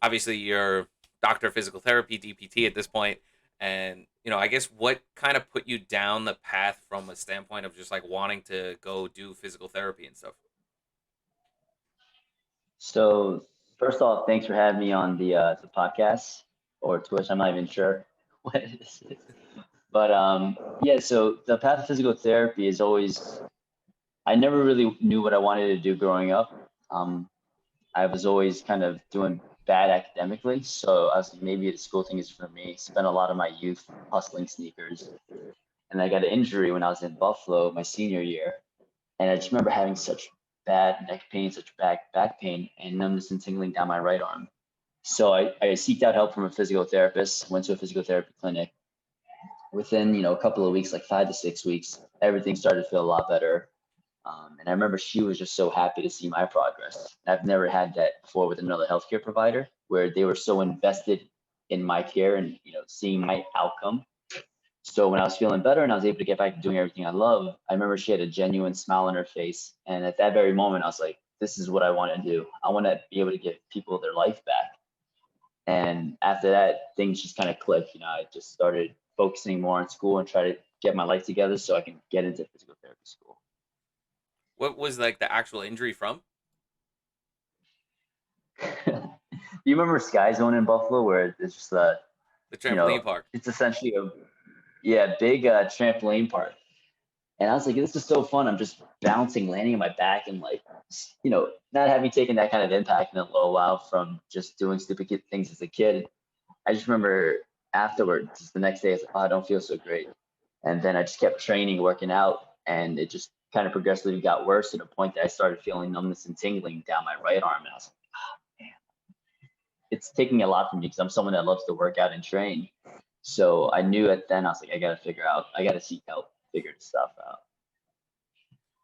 obviously you're doctor of physical therapy, DPT at this point, and I guess what kind of put you down the path from a standpoint of just like wanting to go do physical therapy and stuff. So first off, thanks for having me on the podcast or Twitch. I'm not even sure what it is. But yeah, so the path of physical therapy is always, I never really knew what I wanted to do growing up. I was always kind of doing bad academically, so I was like, maybe the school thing is for me. Spent a lot of my youth hustling sneakers, and I got an injury when I was in Buffalo my senior year, and I just remember having such bad neck pain, such back pain, and numbness and tingling down my right arm. So I seeked out help from a physical therapist, went to a physical therapy clinic. Within, a couple of weeks, like 5 to 6 weeks, everything started to feel a lot better. And I remember she was just so happy to see my progress. I've never had that before with another healthcare provider where they were so invested in my care and, seeing my outcome. So when I was feeling better and I was able to get back to doing everything I love, I remember she had a genuine smile on her face. And at that very moment, I was like, this is what I want to do. I want to be able to give people their life back. And after that, things just kind of clicked. I just started focusing more on school and try to get my life together so I can get into physical therapy school. What was like the actual injury from? Do you remember Sky Zone in Buffalo where it's just The you trampoline know, park. it's essentially a big trampoline park. And I was like, this is so fun. I'm just bouncing, landing on my back, and like, not having taken that kind of impact in a little while from just doing stupid things as a kid. I just remember afterwards, just the next day, I was like, oh, I don't feel so great. And then I just kept training, working out, and it just kind of progressively got worse to the point that I started feeling numbness and tingling down my right arm. And I was like, man, it's taking a lot from me because I'm someone that loves to work out and train. So I knew it then. I was like, I got to seek help, figure this stuff out.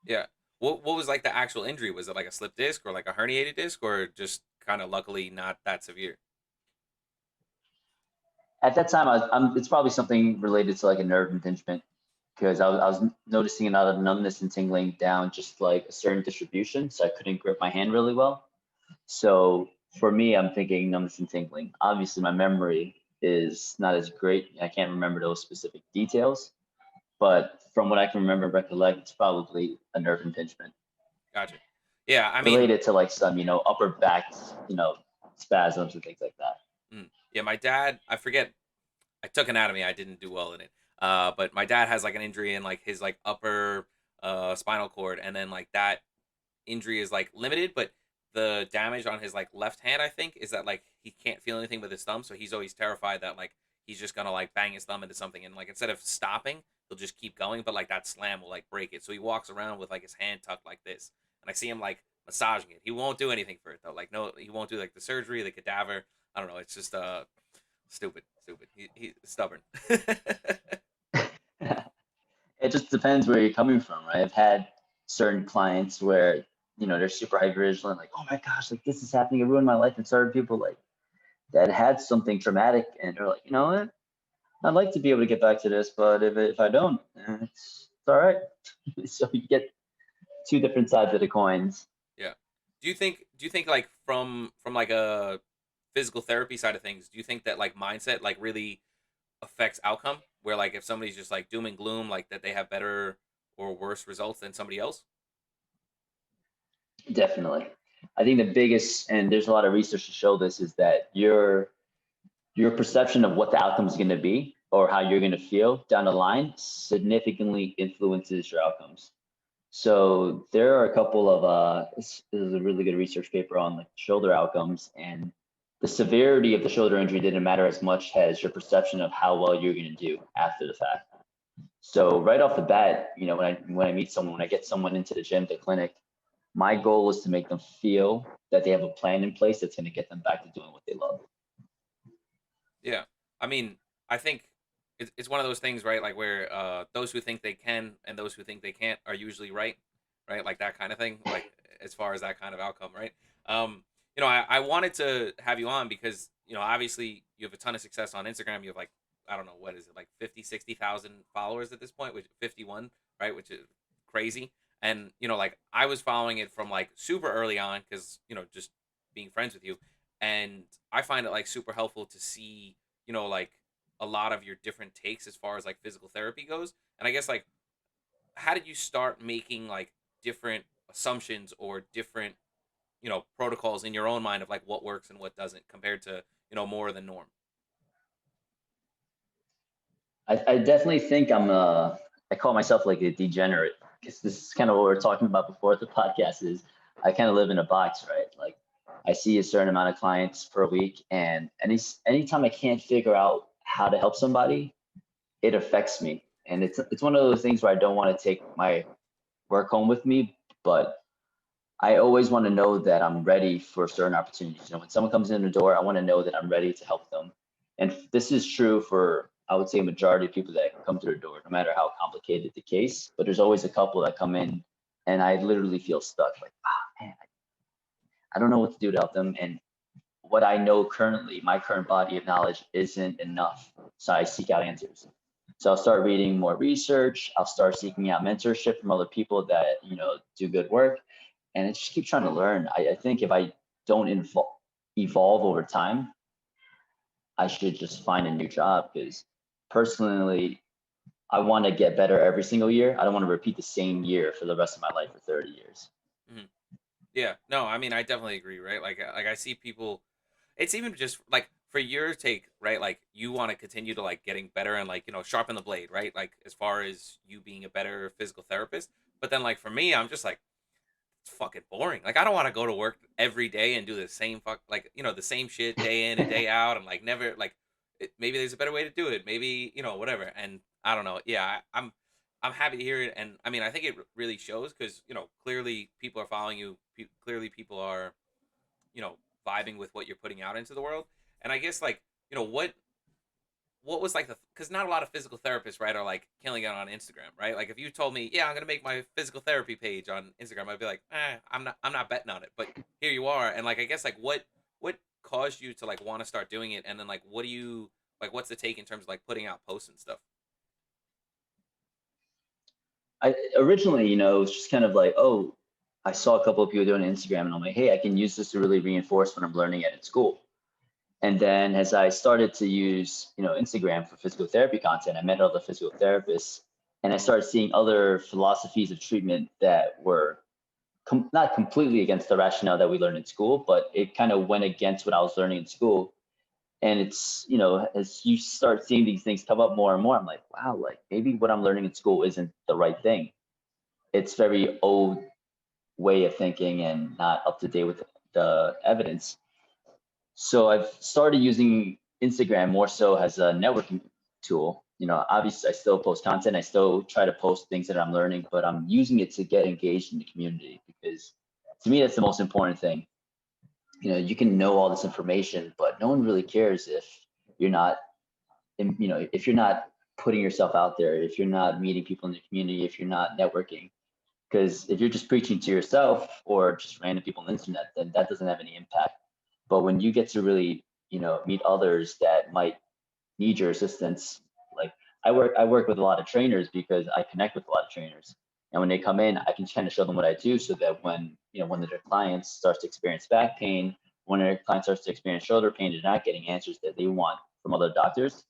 Yeah. What was like the actual injury? Was it like a slip disc or like a herniated disc or just kind of luckily not that severe? At that time, it's probably something related to like a nerve impingement because I was noticing a lot of numbness and tingling down just like a certain distribution. So I couldn't grip my hand really well. So for me, I'm thinking numbness and tingling. Obviously, my memory is not as great. I can't remember those specific details, but from what I can remember and recollect, it's probably a nerve impingement Gotcha. Yeah, I mean, related to like some, upper back, spasms and things like that. yeah, my dad, I forget, I took anatomy, I didn't do well in it. But my dad has like an injury in like his like upper spinal cord, and then like that injury is like limited, but the damage on his like left hand, I think, is that like he can't feel anything with his thumb, so he's always terrified that like he's just gonna like bang his thumb into something, and like instead of stopping, he'll just keep going, but like that slam will like break it. So he walks around with like his hand tucked like this, and I see him like massaging it. He won't do anything for it though. Like no, he won't do like the surgery, the cadaver. I don't know. It's just stupid, stupid. He's stubborn. It just depends where you're coming from, right? I've had certain clients where, they're super hyper vigilant, like, oh my gosh, like this is happening, it ruined my life. And certain people like that had something traumatic and they're like, you know what? I'd like to be able to get back to this, but if I don't, it's all right. So you get two different sides of the coins. Yeah. Do you think like from like a physical therapy side of things, do you think that like mindset like really affects outcome? Where like if somebody's just like doom and gloom, like that they have better or worse results than somebody else? Definitely. I think the biggest, and there's a lot of research to show this, is that your perception of what the outcome is going to be or how you're going to feel down the line significantly influences your outcomes. So there are a couple of this is a really good research paper on like shoulder outcomes, and the severity of the shoulder injury didn't matter as much as your perception of how well you're going to do after the fact. So right off the bat, when I meet someone, when I get someone into the gym, the clinic, my goal is to make them feel that they have a plan in place that's going to get them back to doing what they love. Yeah. I mean, I think it's one of those things, right? Like where those who think they can and those who think they can't are usually right, right? Like that kind of thing. Like as far as that kind of outcome, right? I wanted to have you on because obviously you have a ton of success on Instagram. You have like I don't know what is it like 50, 60,000 followers at this point, which 51, right? Which is crazy. And like I was following it from like super early on because just being friends with you, and I find it like super helpful to see, like a lot of your different takes as far as like physical therapy goes. And I guess like how did you start making like different assumptions or different, protocols in your own mind of like what works and what doesn't compared to, more of the norm? I definitely think I call myself like a degenerate because this is kind of what we are talking about before the podcast is I kind of live in a box, right? Like I see a certain amount of clients per week, and anytime I can't figure out how to help somebody, it affects me. And it's one of those things where I don't want to take my work home with me, but I always want to know that I'm ready for certain opportunities. When someone comes in the door, I want to know that I'm ready to help them. And this is true for, I would say, a majority of people that come through the door, no matter how complicated the case. But there's always a couple that come in and I literally feel stuck. Like, man, I don't know what to do to help them. And what I know currently, my current body of knowledge isn't enough. So I seek out answers. So I'll start reading more research. I'll start seeking out mentorship from other people that, do good work. And I just keep trying to learn. I think if I don't evolve over time, I should just find a new job because personally, I want to get better every single year. I don't want to repeat the same year for the rest of my life for 30 years. Mhm. Yeah, no, I mean, I definitely agree, right? Like I see people. It's even just like for your take, right? Like you want to continue to like getting better and like sharpen the blade, right? Like as far as you being a better physical therapist. But then like for me, I'm just like it's fucking boring. Like I don't want to go to work every day and do the same like the same shit day in and day out and like never like maybe there's a better way to do it. Maybe whatever. And I don't know. Yeah, I'm happy to hear it, and I mean I think it really shows because clearly people are following you. Clearly people are you know vibing with what you're putting out into the world. And I guess like what was like the because not a lot of physical therapists, right, are like killing it on Instagram, right? Like if you told me, yeah, I'm gonna make my physical therapy page on Instagram, I'd be like, I'm not betting on it. But here you are, and like I guess like what caused you to like want to start doing it, and then like what do you like? What's the take in terms of like putting out posts and stuff? I originally, it was just kind of like, oh, I saw a couple of people doing Instagram and I'm like, hey, I can use this to really reinforce what I'm learning at school. And then as I started to use, Instagram for physical therapy content, I met other physical therapists and I started seeing other philosophies of treatment that were not completely against the rationale that we learned in school, but it kind of went against what I was learning in school. And it's, as you start seeing these things come up more and more, I'm like, wow, like maybe what I'm learning in school isn't the right thing. It's very old way of thinking and not up to date with the evidence. So I've started using Instagram more so as a networking tool. Obviously I still post content. I still try to post things that I'm learning, but I'm using it to get engaged in the community because to me that's the most important thing. You can know all this information, but no one really cares if you're not, if you're not putting yourself out there, if you're not meeting people in the community, if you're not networking. Because if you're just preaching to yourself or just random people on the internet, then that doesn't have any impact. But when you get to really, meet others that might need your assistance, like I work with a lot of trainers because I connect with a lot of trainers. And when they come in, I can kind of show them what I do so that when, one of their clients starts to experience back pain, when their client starts to experience shoulder pain, they're not getting answers that they want from other doctors.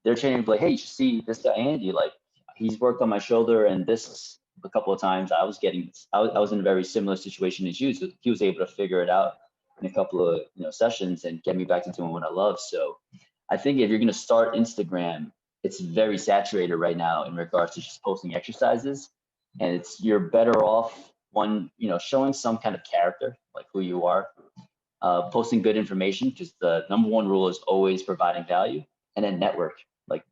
They're training like, hey, you should see this guy Andy. Like, he's worked on my shoulder, and this a couple of times I was in a very similar situation as you. So he was able to figure it out in a couple of sessions and get me back into doing what I love. So I think if you're gonna start Instagram, it's very saturated right now in regards to just posting exercises, and you're better off one showing some kind of character like who you are, posting good information because the number one rule is always providing value, and then network. Like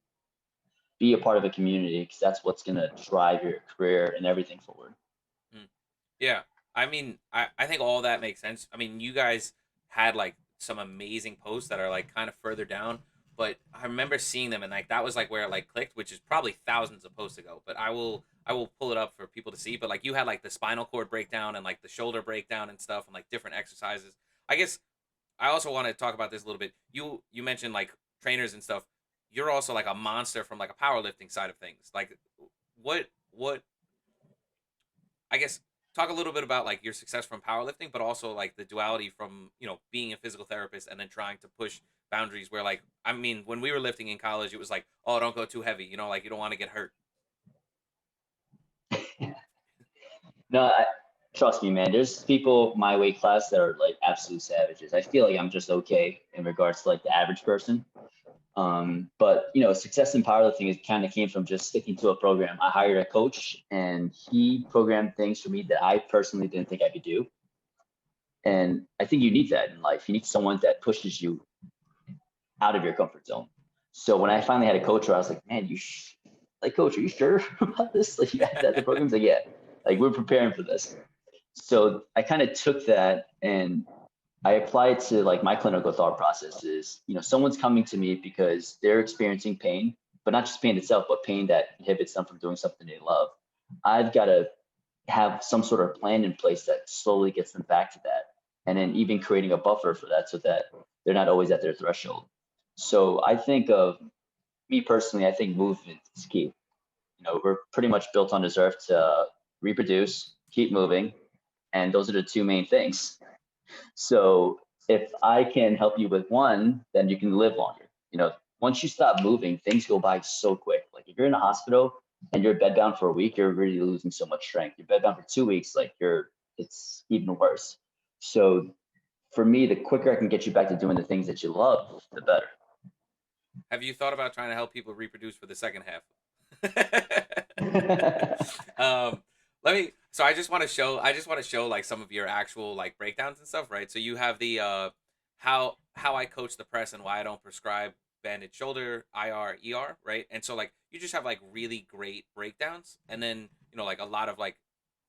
be a part of a community because that's what's gonna drive your career and everything forward. Mm. Yeah, I mean, I think all that makes sense. I mean, you guys had like some amazing posts that are like kind of further down, but I remember seeing them and like that was like where it like clicked, which is probably thousands of posts ago. But I will pull it up for people to see. But like you had like the spinal cord breakdown and like the shoulder breakdown and stuff and like different exercises. I guess I also want to talk about this a little bit. You mentioned like trainers and stuff. You're also like a monster from like a powerlifting side of things. Like what I guess talk a little bit about like your success from powerlifting, but also like the duality from being a physical therapist and then trying to push boundaries. Where like I mean, when we were lifting in college, it was like, oh, don't go too heavy. Like you don't want to get hurt. No, trust me, man. There's people my weight class that are like absolute savages. I feel like I'm just okay in regards to like the average person. But success in powerlifting is kind of came from just sticking to a program. I hired a coach, and he programmed things for me that I personally didn't think I could do. And I think you need that in life. You need someone that pushes you out of your comfort zone. So when I finally had a coach, where I was like, man, like, coach, are you sure about this? Like, you guys at the program's like, yeah, like we're preparing for this. So I kind of took that and I applied to like my clinical thought process is, someone's coming to me because they're experiencing pain, but not just pain itself, but pain that inhibits them from doing something they love. I've got to have some sort of plan in place that slowly gets them back to that. And then even creating a buffer for that so that they're not always at their threshold. So I think of me personally, I think movement is key. We're pretty much built on this earth to reproduce, keep moving, and those are the two main things. So if I can help you with one, then you can live longer. Once you stop moving, things go by so quick. Like if you're in a hospital and you're bedbound for a week, you're really losing so much strength. You're bedbound for 2 weeks, like it's even worse. So for me, the quicker I can get you back to doing the things that you love, the better. Have you thought about trying to help people reproduce for the second half? um, let me. So I just want to show. I just want to show like some of your actual like breakdowns and stuff, right? So you have the how I coach the press and why I don't prescribe banded shoulder, IR, ER, right? And so like you just have like really great breakdowns, and then like a lot of like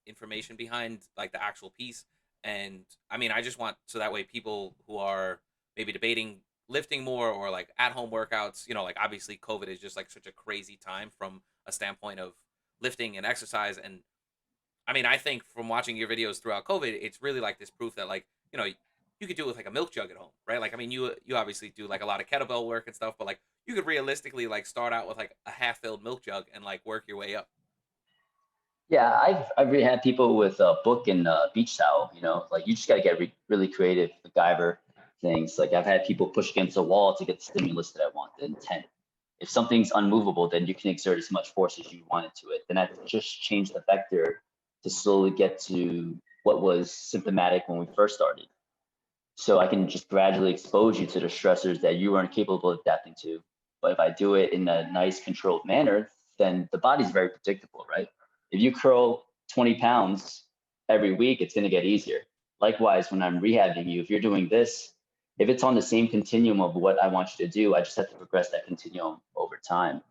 information behind like the actual piece. And I mean, I just want so that way people who are maybe debating lifting more or like at home workouts, like obviously COVID is just like such a crazy time from a standpoint of lifting and exercise. And I mean, I think from watching your videos throughout COVID, it's really like this proof that like, you could do it with like a milk jug at home, right? Like, I mean, you obviously do like a lot of kettlebell work and stuff, but like you could realistically like start out with like a half filled milk jug and like work your way up. Yeah, I've really had people with a book and a beach towel. Like you just got to get really creative, MacGyver things. Like I've had people push against a wall to get the stimulus that I want, the intent. If something's unmovable, then you can exert as much force as you want into it. Then I've just changed the vector to slowly get to what was symptomatic when we first started. So I can just gradually expose you to the stressors that you weren't capable of adapting to. But if I do it in a nice, controlled manner, then the body's very predictable, right? If you curl 20 pounds every week, it's going to get easier. Likewise, when I'm rehabbing you, if you're doing this, if it's on the same continuum of what I want you to do, I just have to progress that continuum over time.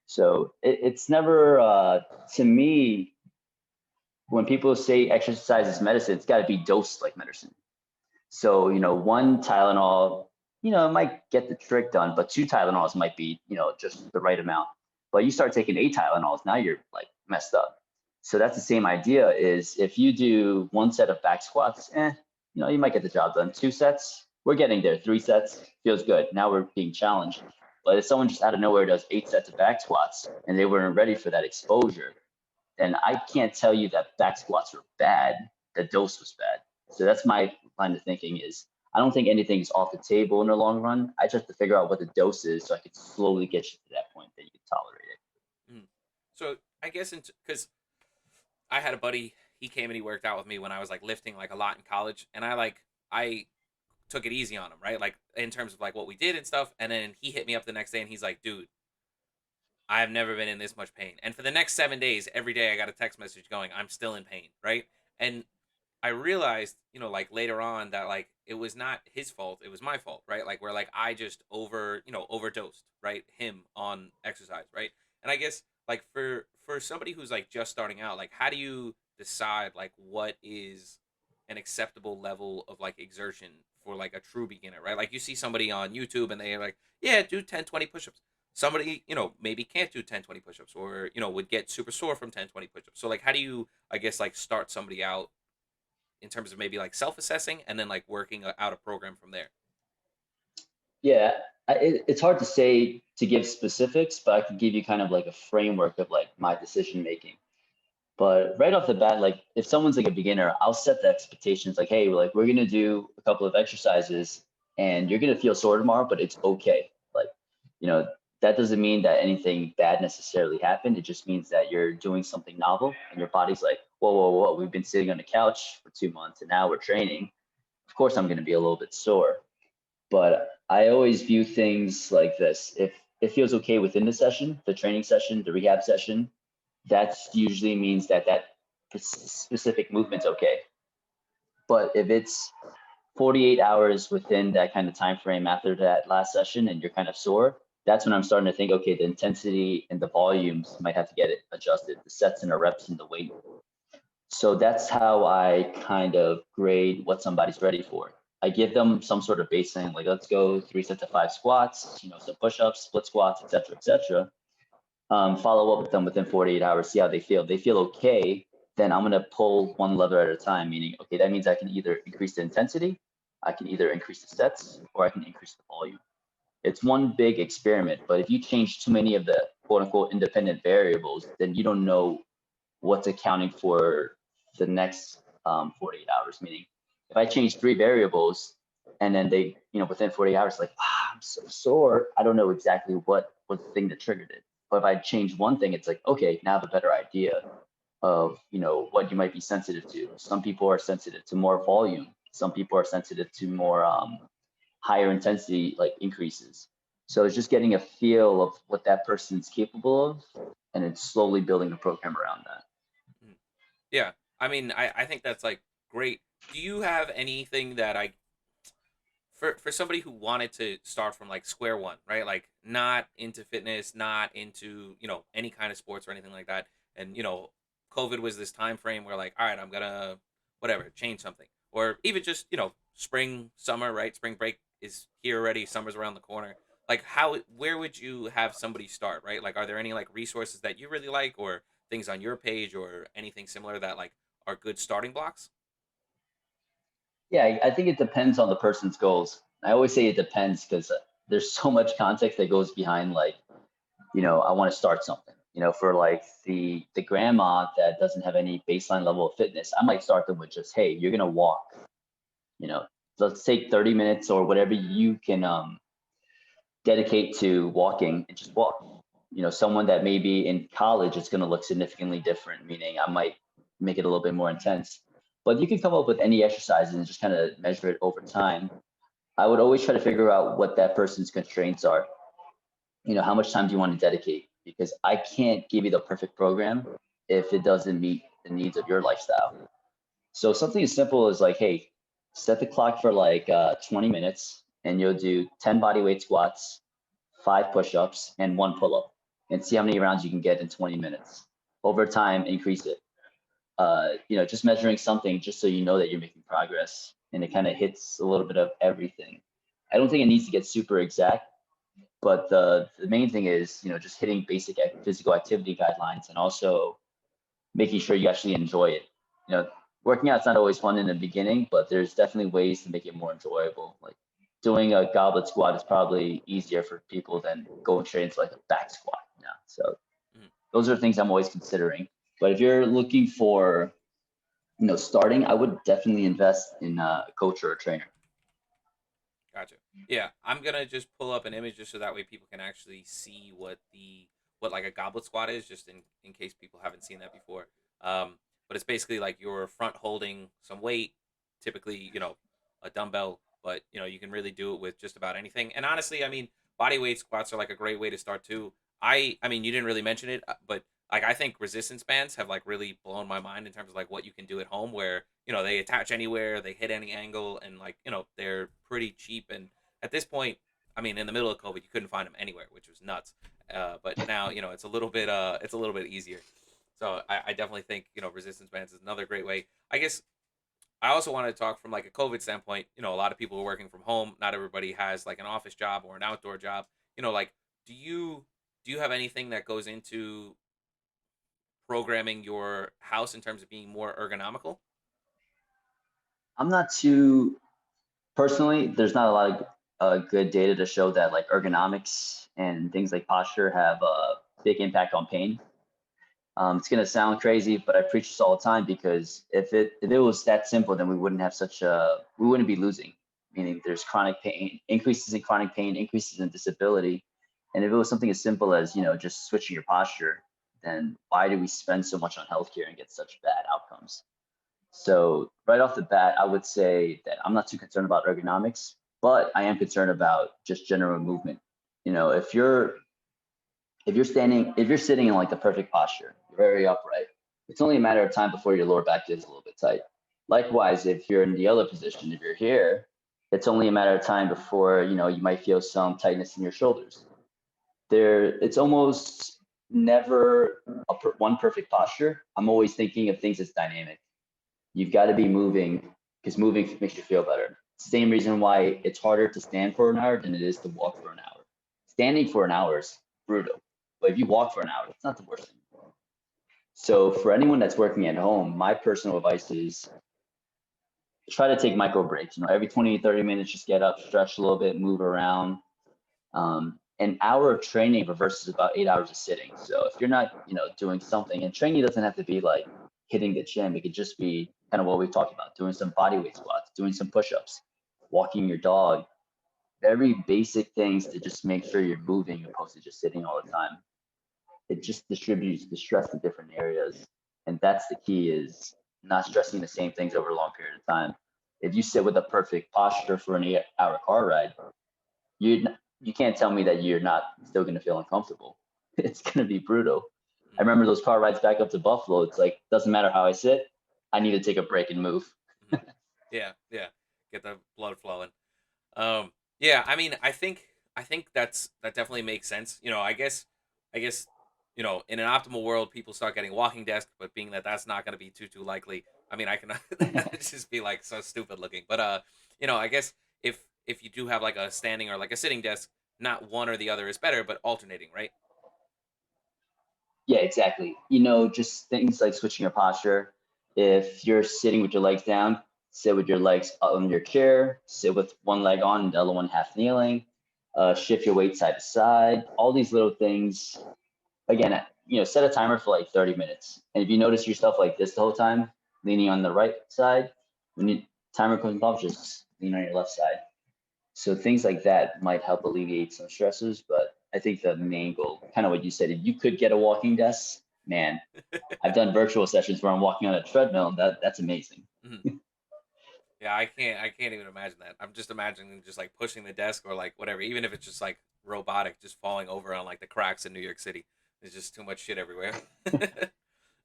So it's never, to me, when people say exercise is medicine, it's got to be dosed like medicine. So, one Tylenol, it might get the trick done, but two Tylenols might be, just the right amount. But you start taking 8 Tylenols, now you're like messed up. So that's the same idea is if you do one set of back squats, you might get the job done. 2 sets, we're getting there. 3 sets, feels good. Now we're being challenged. But if someone just out of nowhere does 8 sets of back squats and they weren't ready for that exposure, then I can't tell you that back squats were bad. The dose was bad. So that's my line of thinking is I don't think anything is off the table in the long run. I just have to figure out what the dose is so I can slowly get you to that point that you can tolerate it. Mm. So I guess because I had a buddy, he came and he worked out with me when I was like lifting like a lot in college, and I took it easy on him, right? Like in terms of like what we did and stuff. And then he hit me up the next day and he's like, dude, I've never been in this much pain. And for the next 7 days, every day I got a text message going, I'm still in pain, right? And I realized, like later on that like it was not his fault, it was my fault, right? Like where like I just overdosed, right? Him on exercise, right? And I guess like for somebody who's like just starting out, like how do you decide like what is an acceptable level of like exertion for like a true beginner, right? Like you see somebody on YouTube and they're like, yeah, do 10, 20 push-ups. Somebody, maybe can't do 10, 20 push-ups or, would get super sore from 10, 20 push-ups. So like how do you, I guess, like start somebody out in terms of maybe like self-assessing and then like working out a program from there? Yeah, it's hard to say to give specifics, but I can give you kind of like a framework of like my decision making. But right off the bat, like if someone's like a beginner, I'll set the expectations like, hey, like we're gonna do a couple of exercises and you're gonna feel sore tomorrow, but it's okay. Like, you know, that doesn't mean that anything bad necessarily happened. It just means that you're doing something novel and your body's like, whoa, whoa, whoa, we've been sitting on the couch for 2 months and now we're training. Of course I'm gonna be a little bit sore. But I always view things like this. If it feels okay within the session, the training session, the rehab session, that usually means that that specific movement's okay. But if it's 48 hours within that kind of time frame after that last session and you're kind of sore, that's when I'm starting to think, okay, the intensity and the volumes might have to get it adjusted, the sets and the reps and the weight. So that's how I kind of grade what somebody's ready for. I give them some sort of baseline, like let's go 3 sets of 5 squats, some push-ups, split squats, etc., etc. Follow up with them within 48 hours, see how they feel. If they feel okay, then I'm gonna pull one lever at a time, meaning, okay, that means I can either increase the intensity, I can either increase the sets, or I can increase the volume. It's one big experiment, but if you change too many of the quote unquote independent variables, then you don't know what's accounting for the next 48 hours. Meaning, if I change 3 variables and then they, within 48 hours, like, I'm so sore, I don't know exactly what was the thing that triggered it. But if I change one thing, it's like, okay, now I have a better idea of, what you might be sensitive to. Some people are sensitive to more volume. Some people are sensitive to more higher intensity, like increases. So it's just getting a feel of what that person's capable of, and it's slowly building a program around that. Mm. Yeah, I mean, I think that's like great. Do you have anything that I for somebody who wanted to start from like square one, right? Like not into fitness, not into any kind of sports or anything like that, and COVID was this time frame where like, all right, I'm gonna whatever change something, or even just spring, summer, right? Spring break is here already. Summer's around the corner. Like where would you have somebody start, right? Like, are there any like resources that you really like, or things on your page, or anything similar that like are good starting blocks? Yeah, I think it depends on the person's goals. I always say it depends because there's so much context that goes behind, like, I want to start something. For like the grandma that doesn't have any baseline level of fitness, I might start them with just, hey, you're gonna walk. You know, let's take 30 minutes or whatever you can dedicate to walking and just walk. Someone that maybe in college it's gonna look significantly different, meaning I might make it a little bit more intense. But you can come up with any exercises and just kind of measure it over time. I would always try to figure out what that person's constraints are. How much time do you want to dedicate? Because I can't give you the perfect program if it doesn't meet the needs of your lifestyle. So something as simple as like, hey, set the clock for like 20 minutes and you'll do 10 body weight squats, 5 push-ups, and 1 pull-up, and see how many rounds you can get in 20 minutes. Over time, increase it. Just measuring something just so you know that you're making progress, and it kind of hits a little bit of everything. I don't think it needs to get super exact, but the main thing is, just hitting basic physical activity guidelines and also making sure you actually enjoy it. You know, Working out's not always fun in the beginning, but there's definitely ways to make it more enjoyable. Like doing a goblet squat is probably easier for people than going straight into like a back squat. So Mhm. those are things I'm always considering. But if you're looking for, starting, I would definitely invest in a coach or a trainer. Gotcha. Yeah, I'm gonna just pull up an image just so that way people can actually see what like a goblet squat is, just in case people haven't seen that before. But it's basically like you're front holding some weight, typically a dumbbell, but you can really do it with just about anything. And honestly, I mean, body weight squats are like a great way to start too. I mean, you didn't really mention it, but like I think resistance bands have like really blown my mind in terms of like what you can do at home, where they attach anywhere, they hit any angle, and like they're pretty cheap. And at this point, I mean, in the middle of COVID, you couldn't find them anywhere, which was nuts. But now it's a little bit easier. So I definitely think resistance bands is another great way. I guess I also want to talk from like a COVID standpoint. A lot of people are working from home. Not everybody has like an office job or an outdoor job. Like, do you have anything that goes into programming your house in terms of being more ergonomical? I'm not too personally. There's not a lot of good data to show that like ergonomics and things like posture have a big impact on pain. It's gonna sound crazy, but I preach this all the time because if it was that simple, then we wouldn't be losing. Meaning there's chronic pain, increases in chronic pain, increases in disability, and if it was something as simple as just switching your posture, then why do we spend so much on healthcare and get such bad outcomes? So right off the bat, I would say that I'm not too concerned about ergonomics, but I am concerned about just general movement. If you're sitting in like the perfect posture, very upright, it's only a matter of time before your lower back gets a little bit tight. Likewise, if you're in the other position, if you're here, it's only a matter of time before you might feel some tightness in your shoulders. It's almost never one perfect posture. I'm always thinking of things as dynamic. You've got to be moving because moving makes you feel better. Same reason why it's harder to stand for an hour than it is to walk for an hour. Standing for an hour is brutal, but if you walk for an hour, it's not the worst thing. So for anyone that's working at home, my personal advice is try to take micro breaks. Every 20, 30 minutes, just get up, stretch a little bit, move around. An hour of training versus about 8 hours of sitting. So if you're not, doing something, and training doesn't have to be like hitting the gym. It could just be kind of what we talked about, doing some body weight squats, doing some push-ups, walking your dog, very basic things to just make sure you're moving opposed to just sitting all the time. It just distributes the stress to different areas. And that's the key, is not stressing the same things over a long period of time. If you sit with a perfect posture for an 8-hour car ride, you can't tell me that you're not still going to feel uncomfortable. It's going to be brutal. I remember those car rides back up to Buffalo. It's like, doesn't matter how I sit, I need to take a break and move. Mm-hmm. Yeah, yeah. Get the blood flowing. Yeah, I mean, I think that definitely makes sense. I guess, in an optimal world, people start getting walking desk, but being that that's not going to be too likely, I mean, I can just be like so stupid looking. But I guess if you do have like a standing or like a sitting desk, not one or the other is better, but alternating, right? Yeah, exactly. Just things like switching your posture. If you're sitting with your legs down, sit with your legs on your chair, sit with one leg on and the other one half kneeling, shift your weight side to side, all these little things. Again, set a timer for like 30 minutes. And if you notice yourself like this the whole time, leaning on the right side, when you timer comes off, just lean on your left side. So things like that might help alleviate some stresses. But I think the main goal, kind of what you said, if you could get a walking desk, man, I've done virtual sessions where I'm walking on a treadmill, and that's amazing. Mhm. Yeah, I can't even imagine that. I'm just imagining just like pushing the desk or like whatever, even if it's just like robotic, just falling over on like the cracks in New York City. There's just too much shit everywhere.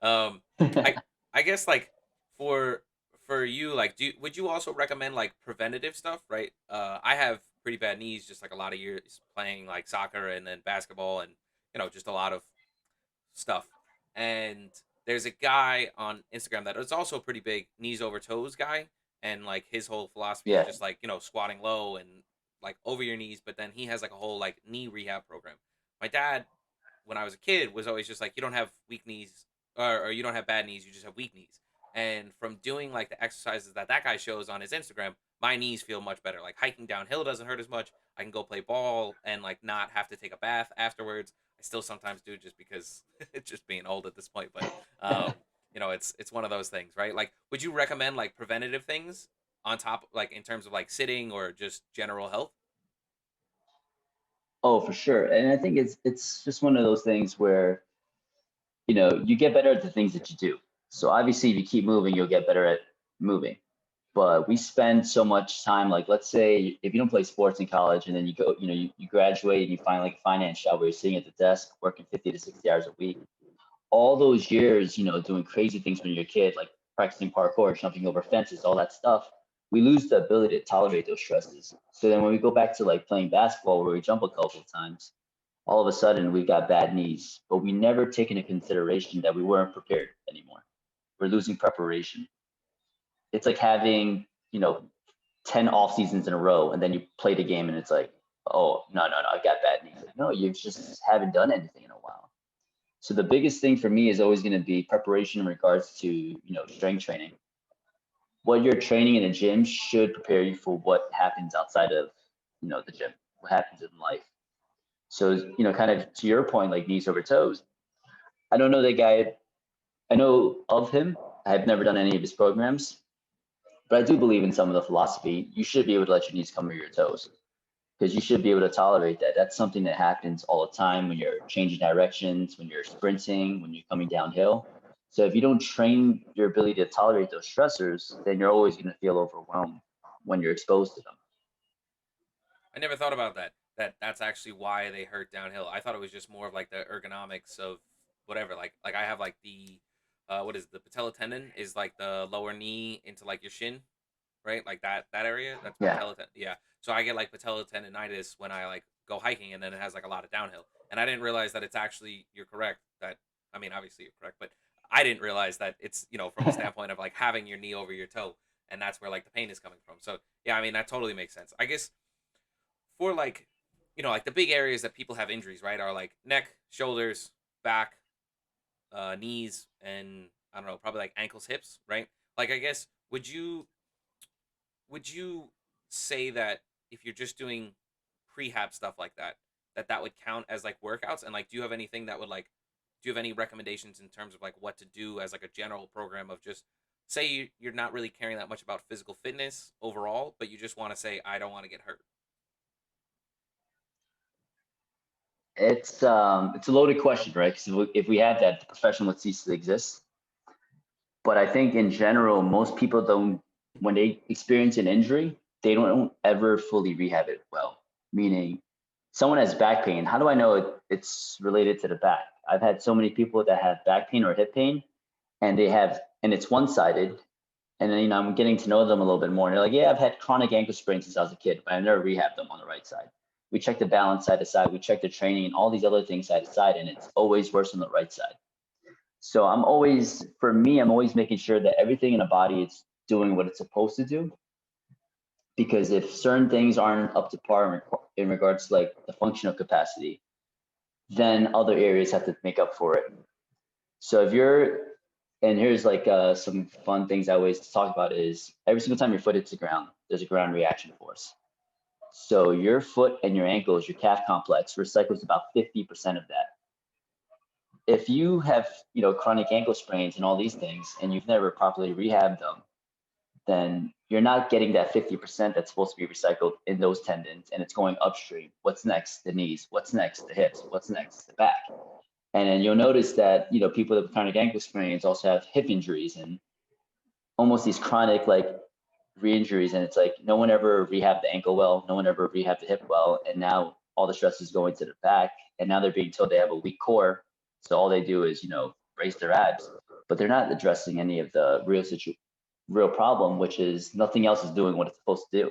um, I I guess like for for you, like, would you also recommend like preventative stuff, right? I have pretty bad knees, just like a lot of years playing like soccer and then basketball and just a lot of stuff. And there's a guy on Instagram that is also pretty big, knees over toes guy, and like his whole philosophy is Yeah. just like squatting low and like over your knees. But then he has like a whole like knee rehab program. My dad, when I was a kid, was always just like, you don't have weak knees, or you don't have bad knees, you just have weak knees. And from doing like the exercises that guy shows on his Instagram, my knees feel much better. Like hiking downhill doesn't hurt as much. I can go play ball and like not have to take a bath afterwards. I still sometimes do just because it's just being old at this point. But it's one of those things, right? Like, would you recommend like preventative things on top, like in terms of like sitting or just general health? Oh, for sure. And I think it's just one of those things where you get better at the things that you do. So obviously, if you keep moving, you'll get better at moving. But we spend so much time, like let's say if you don't play sports in college and then you go, you graduate and you find like a finance job where you're sitting at the desk working 50 to 60 hours a week. All those years, doing crazy things when you're a kid, like practicing parkour, jumping over fences, all that stuff, we lose the ability to tolerate those stresses. So then when we go back to like playing basketball where we jump a couple of times, all of a sudden we've got bad knees, but we never take into consideration that we weren't prepared anymore. We're losing preparation. It's like having, 10 off seasons in a row and then you play the game and it's like, oh, no, I got bad knees. Like, no, you just haven't done anything in a while. So the biggest thing for me is always going to be preparation in regards to, strength training. What you're training in a gym should prepare you for what happens outside of, the gym, what happens in life. So, kind of to your point, like knees over toes, I don't know that guy. I know of him. I've never done any of his programs, but I do believe in some of the philosophy. You should be able to let your knees come to your toes because you should be able to tolerate that. That's something that happens all the time when you're changing directions, when you're sprinting, when you're coming downhill. So if you don't train your ability to tolerate those stressors, then you're always going to feel overwhelmed when you're exposed to them. I never thought about that. That's actually why they hurt downhill. I thought it was just more of like the ergonomics of whatever. Like I have like the what is it, the patella tendon is like the lower knee into like your shin, right? Like that area. That's Yeah. yeah. So I get like patella tendonitis when I like go hiking, and then it has like a lot of downhill. And I didn't realize that it's actually, you're correct. That, I mean, obviously you're correct, but I didn't realize that it's, from a standpoint of like having your knee over your toe, and that's where like the pain is coming from. So yeah, I mean that totally makes sense. I guess for like, like the big areas that people have injuries, right, are like neck, shoulders, back, knees, and I don't know, probably like ankles, hips, right? Like I guess would you say that if you're just doing prehab stuff like that, that would count as like workouts? And like, do you have anything that would like, do you have any recommendations in terms of like what to do as like a general program of just say you're not really caring that much about physical fitness overall, but you just want to say I don't want to get hurt? It's a loaded question, right? Because if we had that, the profession would cease to exist. But I think in general, most people don't, when they experience an injury, they don't ever fully rehab it well. Meaning, someone has back pain. How do I know it's related to the back? I've had so many people that have back pain or hip pain, and and it's one sided. And then, I'm getting to know them a little bit more. And they're like, yeah, I've had chronic ankle sprains since I was a kid, but I've never rehabbed them on the right side. We check the balance side to side, we check the training and all these other things side to side, and it's always worse on the right side. So for me, I'm always making sure that everything in the body is doing what it's supposed to do. Because if certain things aren't up to par in regards to like the functional capacity, then other areas have to make up for it. So and here's like some fun things I always talk about is every single time your foot hits the ground, there's a ground reaction force. So your foot and your ankles, your calf complex recycles about 50% of that. If you have, chronic ankle sprains and all these things, and you've never properly rehabbed them, then you're not getting that 50% that's supposed to be recycled in those tendons, and it's going upstream. What's next? The knees. What's next? The hips. What's next? The back. And then you'll notice that, people with chronic ankle sprains also have hip injuries and almost these chronic like re-injuries. And it's like no one ever rehabbed the ankle well, no one ever rehabbed the hip well, and now all the stress is going to the back, and now they're being told they have a weak core, so all they do is raise their abs, but they're not addressing any of the real problem, which is nothing else is doing what it's supposed to do.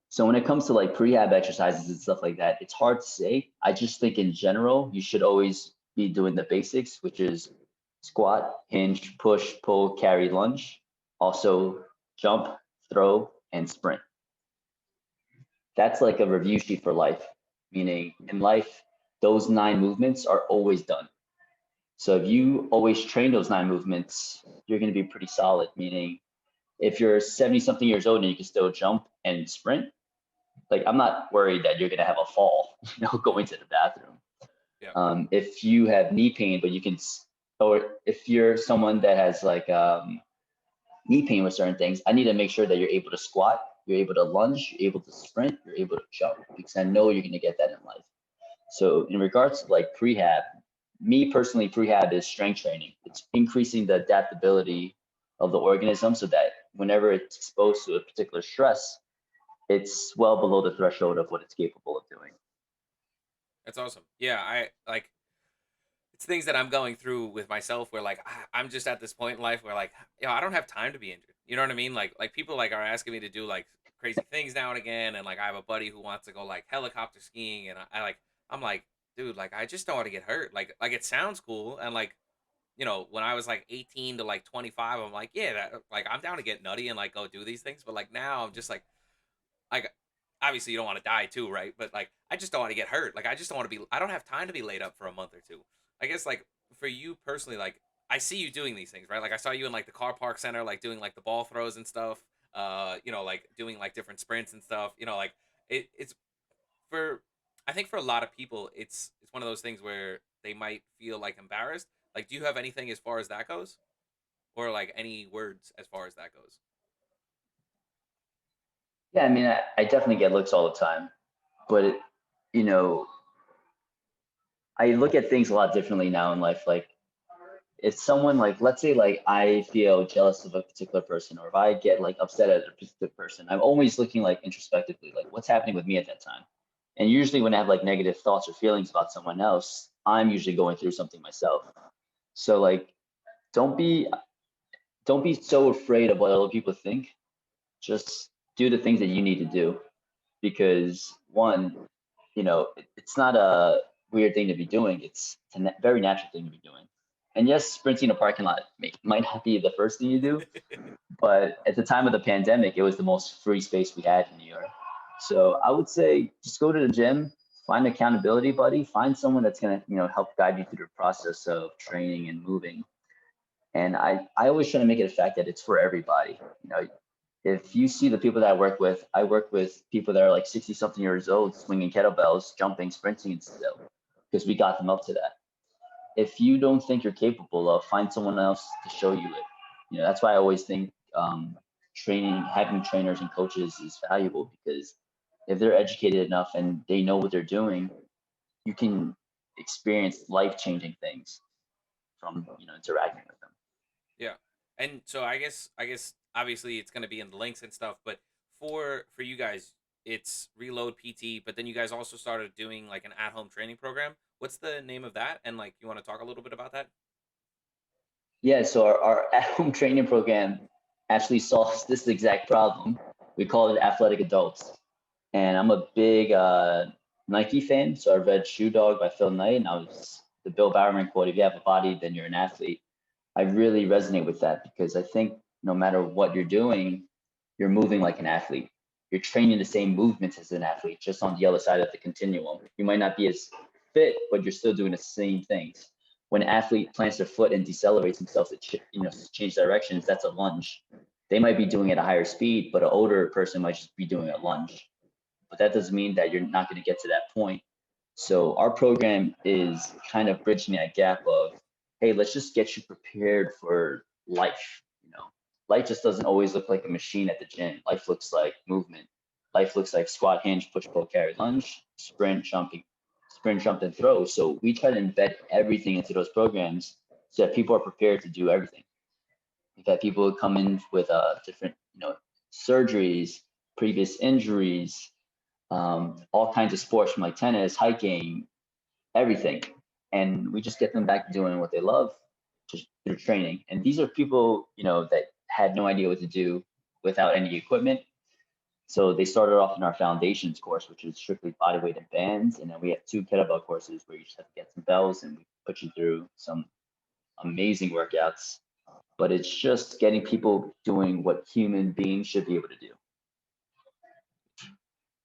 So when it comes to like prehab exercises and stuff like that, it's hard to say. I just think in general, you should always be doing the basics, which is squat, hinge, push, pull, carry, lunge. Also jump, throw, and sprint. That's like a review sheet for life, meaning in life, those 9 movements are always done. So if you always train those 9 movements, you're going to be pretty solid, meaning if you're 70 something years old and you can still jump and sprint, like I'm not worried that you're gonna have a fall, going to the bathroom. Yeah. If you have knee pain, but or if you're someone that has like knee pain with certain things, I need to make sure that you're able to squat, you're able to lunge, you're able to sprint, you're able to jump, because I know you're gonna get that in life. So in regards to like prehab, me personally, prehab is strength training. It's increasing the adaptability of the organism so that whenever it's exposed to a particular stress, it's well below the threshold of what it's capable of doing. That's awesome. Yeah, I like, it's things that I'm going through with myself where like I'm just at this point in life where like, I don't have time to be injured. You know what I mean? Like people like are asking me to do like crazy things now and again, and like I have a buddy who wants to go like helicopter skiing, and I'm like, dude, like I just don't want to get hurt. Like it sounds cool, and like, when I was like 18 to like 25, I'm like, yeah, like I'm down to get nutty and like go do these things, but like now I'm just like obviously you don't want to die too, right? But like I just don't want to get hurt. Like I just don't want to be. I don't have time to be laid up for a month or two. I guess like for you personally, like I see you doing these things, right? Like I saw you in like the car park center, like doing like the ball throws and stuff. Like doing like different sprints and stuff. Like it's for I think for a lot of people, it's one of those things where they might feel like embarrassed. Like, do you have anything as far as that goes, or like any words as far as that goes? Yeah, I mean, I definitely get looks all the time, but you know, I look at things a lot differently now in life. Like, if someone like, let's say, like I feel jealous of a particular person, or if I get like upset at a particular person, I'm always looking like introspectively, like what's happening with me at that time. And usually, when I have like negative thoughts or feelings about someone else, I'm usually going through something myself. So like, don't be don't be so afraid of what other people think. Just do the things that you need to do, because one, it's not a weird thing to be doing. It's a very natural thing to be doing. And yes, sprinting a parking lot might not be the first thing you do, but at the time of the pandemic, it was the most free space we had in New York. So I would say just go to the gym, find an accountability buddy, find someone that's gonna, help guide you through the process of training and moving. And I always try to make it a fact that it's for everybody. If you see the people that I work with people that are like 60 something years old, swinging kettlebells, jumping, sprinting, and still, because we got them up to that. If you don't think you're capable of, find someone else to show you it. That's why I always think having trainers and coaches is valuable, because if they're educated enough and they know what they're doing, you can experience life-changing things from interacting with them. Yeah. And so I guess obviously it's going to be in the links and stuff, but for you guys, it's Reload PT, but then you guys also started doing like an at-home training program. What's the name of that? And like you want to talk a little bit about that? Yeah, so our at-home training program actually solves this exact problem. We call it Athletic Adults. And I'm a big Nike fan, so I read Shoe Dog by Phil Knight, and I was the Bill Bowerman quote, if you have a body, then you're an athlete. I really resonate with that, because I think no matter what you're doing, you're moving like an athlete. You're training the same movements as an athlete, just on the other side of the continuum. You might not be as fit, but you're still doing the same things. When an athlete plants their foot and decelerates themselves to change directions, that's a lunge. They might be doing it at a higher speed, but an older person might just be doing a lunge. But that doesn't mean that you're not going to get to that point. So our program is kind of bridging that gap of, hey, let's just get you prepared for life. Life just doesn't always look like a machine at the gym. Life looks like movement. Life looks like squat, hinge, push, pull, carry, lunge, sprint, jump, and throw. So we try to embed everything into those programs so that people are prepared to do everything. We've had people come in with different, surgeries, previous injuries, all kinds of sports from like tennis, hiking, everything. And we just get them back to doing what they love, just through training. And these are people, that had no idea what to do without any equipment. So they started off in our foundations course, which is strictly bodyweight and bands. And then we have two kettlebell courses where you just have to get some bells and we put you through some amazing workouts. But it's just getting people doing what human beings should be able to do.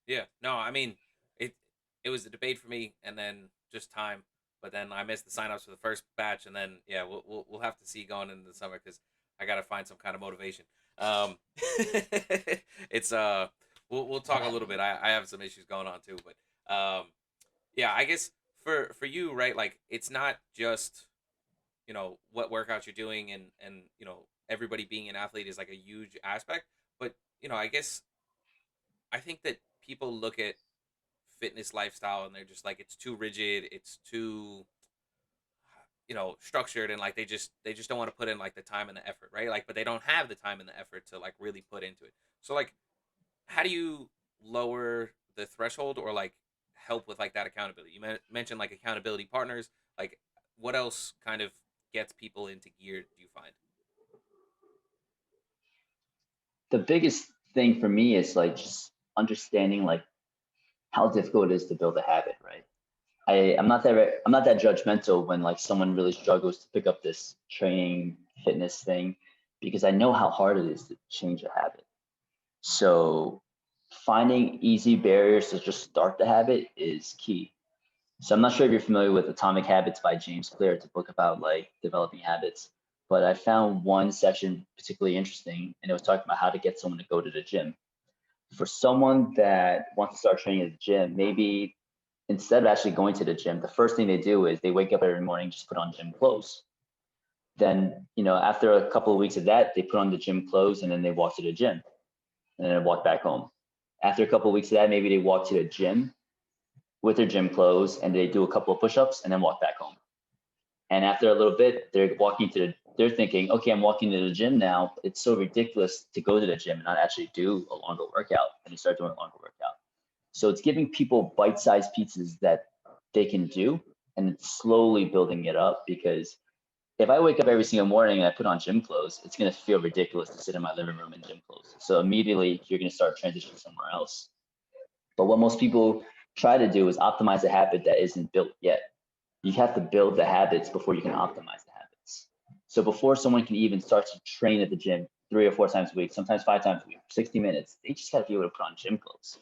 Yeah. No, I mean, it it was a debate for me and then just time, but then I missed the signups for the first batch and then yeah, we'll have to see going into the summer cuz I got to find some kind of motivation. Um it's we'll talk a little bit. I have some issues going on too, but yeah, I guess for you, right? Like it's not just, what workouts you're doing and everybody being an athlete is like a huge aspect, but I guess I think that people look at fitness lifestyle and they're just like it's too rigid, it's too structured, and like they just don't want to put in like the time and the effort, right? Like but they don't have the time and the effort to like really put into it. So like how do you lower the threshold or like help with like that accountability? You mentioned like accountability partners, like what else kind of gets people into gear, do you find? The biggest thing for me is like just understanding like how difficult it is to build a habit, right? I'm not that judgmental when like someone really struggles to pick up this training fitness thing, because I know how hard it is to change a habit. So finding easy barriers to just start the habit is key. So I'm not sure if you're familiar with Atomic Habits by James Clear. It's a book about like developing habits. But I found one section particularly interesting, and it was talking about how to get someone to go to the gym. For someone that wants to start training at the gym, maybe instead of actually going to the gym, the first thing they do is they wake up every morning, just put on gym clothes. Then, after a couple of weeks of that, they put on the gym clothes and then they walk to the gym and then walk back home. After a couple of weeks of that, maybe they walk to the gym with their gym clothes and they do a couple of push-ups and then walk back home. And after a little bit, they're thinking, okay, I'm walking to the gym now. It's so ridiculous to go to the gym and not actually do a longer workout. And they start doing a longer workout. So it's giving people bite-sized pieces that they can do and it's slowly building it up, because if I wake up every single morning and I put on gym clothes, it's going to feel ridiculous to sit in my living room in gym clothes. So immediately you're going to start transitioning somewhere else. But what most people try to do is optimize a habit that isn't built yet. You have to build the habits before you can optimize the habits. So before someone can even start to train at the gym 3 or 4 times a week, sometimes 5 times a week, 60 minutes, they just got to be able to put on gym clothes.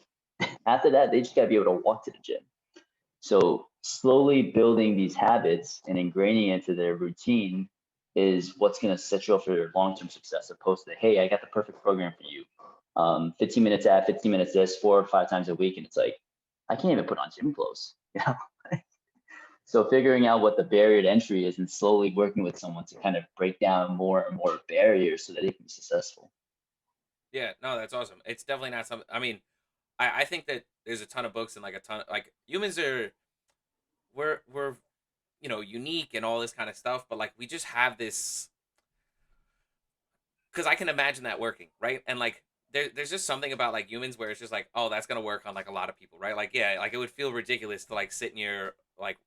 After that, they just got to be able to walk to the gym. So slowly building these habits and ingraining into their routine is what's going to set you up for your long-term success, opposed to, hey, I got the perfect program for you. 15 minutes at, 15 minutes this, 4 or 5 times a week. And it's like, I can't even put on gym clothes. So figuring out what the barrier to entry is and slowly working with someone to kind of break down more and more barriers so that they can be successful. Yeah, no, that's awesome. It's definitely not something. I mean, I think that there's a ton of books and like a ton of like humans are we're unique and all this kind of stuff, but like we just have this because I can imagine that working, right? And like there's just something about like humans where it's just like, oh, that's gonna work on like a lot of people, right? Like yeah, like it would feel ridiculous to like sit in your like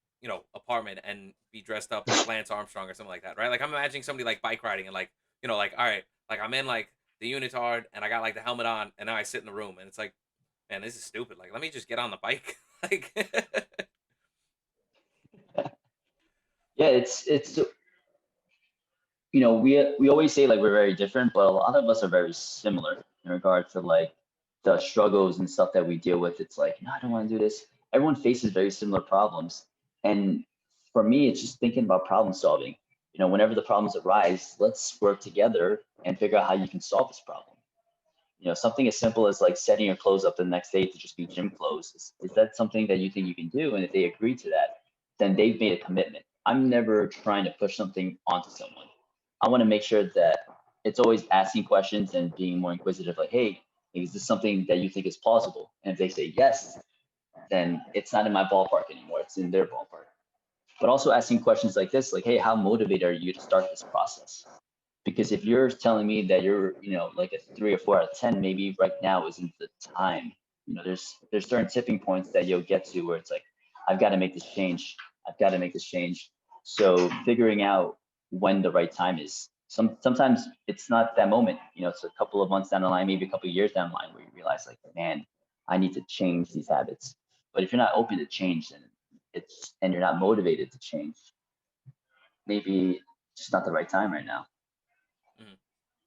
apartment and be dressed up like Lance Armstrong or something like that, right? Like I'm imagining somebody like bike riding and like like all right, like I'm in like the unitard and I got like the helmet on and now I sit in the room and it's like, man, this is stupid. Like let me just get on the bike, like Yeah, it's we always say like we're very different, but a lot of us are very similar in regard to like the struggles and stuff that we deal with. It's like, no, I don't want to do this. Everyone faces very similar problems. And for me, it's just thinking about problem solving. Whenever the problems arise, let's work together and figure out how you can solve this problem. Something as simple as like setting your clothes up the next day to just be gym clothes. Is that something that you think you can do? And if they agree to that, then they've made a commitment. I'm never trying to push something onto someone. I want to make sure that it's always asking questions and being more inquisitive, like, hey, is this something that you think is plausible? And if they say yes, then it's not in my ballpark anymore. It's in their ballpark. But also asking questions like this, like, hey, how motivated are you to start this process? Because if you're telling me that you're like a 3 or 4 out of 10, maybe right now isn't the time. There's certain tipping points that you'll get to where it's like, I've got to make this change. I've got to make this change. So figuring out when the right time is. Sometimes it's not that moment. It's a couple of months down the line, maybe a couple of years down the line, where you realize like, man, I need to change these habits. But if you're not open to change, then and you're not motivated to change, maybe it's just not the right time right now. mhm.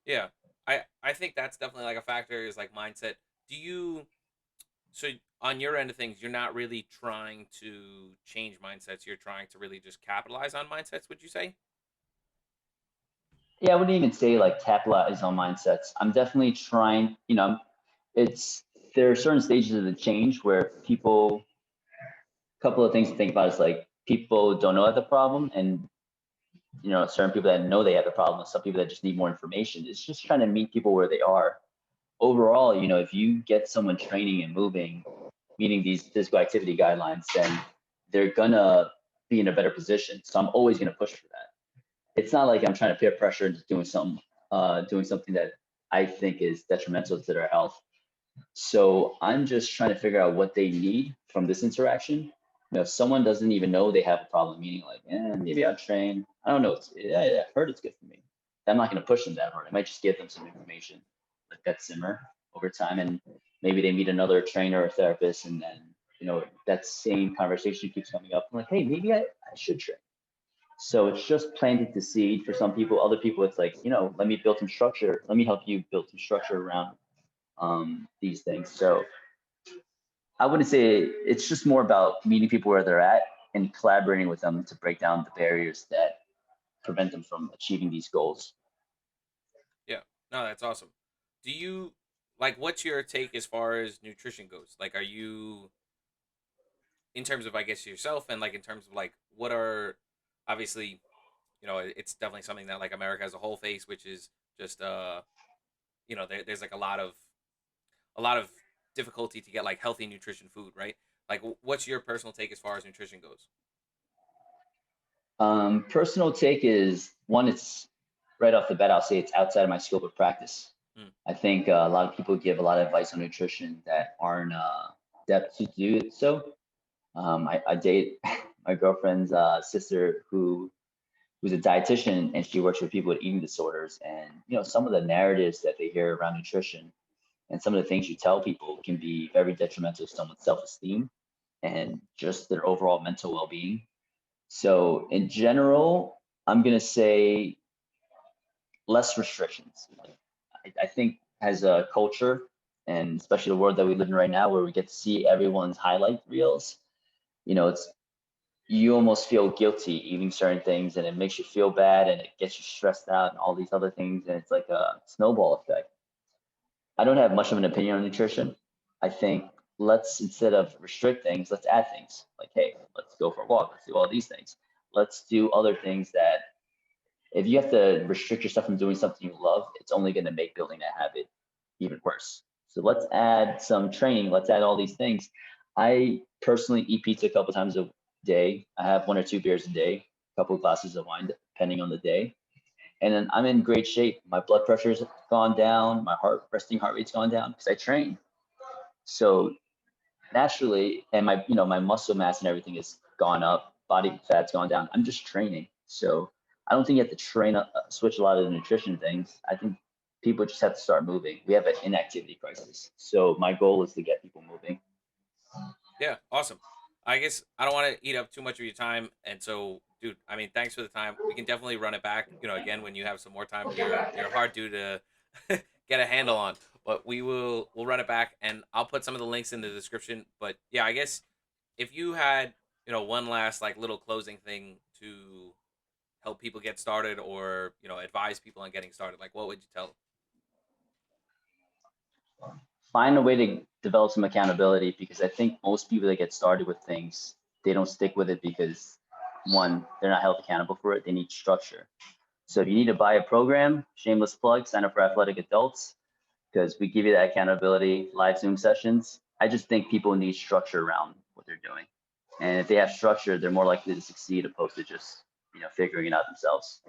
Yeah. I think that's definitely like a factor is like mindset. Do you so on your end of things, you're not really trying to change mindsets. You're trying to really just capitalize on mindsets, would you say? Yeah, I wouldn't even say like capitalize on mindsets. I'm definitely trying, it's there are certain stages of the change where couple of things to think about is like people don't know the problem, and certain people that know they have the problem, and some people that just need more information. It's just trying to meet people where they are. Overall, if you get someone training and moving, meeting these physical activity guidelines, then they're gonna be in a better position. So I'm always gonna push for that. It's not like I'm trying to peer pressure into doing something that I think is detrimental to their health. So I'm just trying to figure out what they need from this interaction. If someone doesn't even know they have a problem, meaning like, maybe I'll train. I don't know. I've heard it's good for me. I'm not going to push them that hard. I might just give them some information, let that simmer over time, and maybe they meet another trainer or therapist, and then that same conversation keeps coming up. I'm like, hey, maybe I should train. So it's just planting the seed for some people. Other people, it's like, let me build some structure. Let me help you build some structure around these things. So I wouldn't say it's just more about meeting people where they're at and collaborating with them to break down the barriers that prevent them from achieving these goals. Yeah. No, that's awesome. Do you like what's your take as far as nutrition goes? Like are you in terms of, I guess, yourself, and like in terms of like what are, obviously, it's definitely something that like America as a whole face, which is just there's like a lot of difficulty to get like healthy nutrition food, right? Like, what's your personal take as far as nutrition goes? Personal take is one, it's right off the bat, I'll say it's outside of my scope of practice. Mm, I think a lot of people give a lot of advice on nutrition that aren't depth to do so. I date my girlfriend's sister who's a dietitian, and she works with people with eating disorders. And some of the narratives that they hear around nutrition and some of the things you tell people can be very detrimental to someone's self-esteem and just their overall mental well-being. So in general, I'm gonna say less restrictions. I think as a culture, and especially the world that we live in right now, where we get to see everyone's highlight reels, it's you almost feel guilty eating certain things, and it makes you feel bad, and it gets you stressed out, and all these other things, and it's like a snowball effect. I don't have much of an opinion on nutrition. I think let's, instead of restrict things, let's add things. Like, hey, let's go for a walk. Let's do all these things. Let's do other things that, if you have to restrict yourself from doing something you love, it's only going to make building that habit even worse. So let's add some training. Let's add all these things. I personally eat pizza a couple times a day. I have 1 or 2 beers a day, a couple of glasses of wine, depending on the day. And then I'm in great shape. My blood pressure's gone down. My resting heart rate's gone down because I train. So naturally, and my muscle mass and everything has gone up, body fat's gone down. I'm just training. So I don't think you have to switch a lot of the nutrition things. I think people just have to start moving. We have an inactivity crisis. So my goal is to get people moving. yeah, awesome. I guess I don't want to eat up too much of your time, and so, dude, I mean, thanks for the time. We can definitely run it back, again when you have some more time. You're a hard dude to get a handle on, but we'll run it back, and I'll put some of the links in the description. But yeah, I guess if you had, one last like little closing thing to help people get started, or advise people on getting started, like, what would you tell them? Find a way to develop some accountability, because I think most people that get started with things, they don't stick with it because, one, they're not held accountable for it. They need structure. So if you need to buy a program, shameless plug, sign up for Athletic Adults, because we give you that accountability, live Zoom sessions. I just think people need structure around what they're doing. And if they have structure, they're more likely to succeed opposed to just, figuring it out themselves.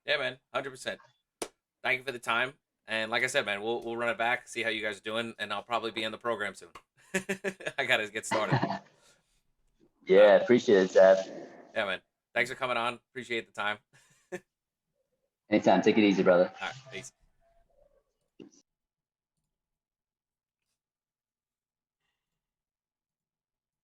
Yeah, man, 100%. Thank you for the time. And like I said, man, we'll run it back, see how you guys are doing, and I'll probably be in the program soon. I gotta get started. Uh, Yeah, appreciate it, Zab. yeah, man. Thanks for coming on. Appreciate the time. Anytime. Take it easy, brother. All right, peace.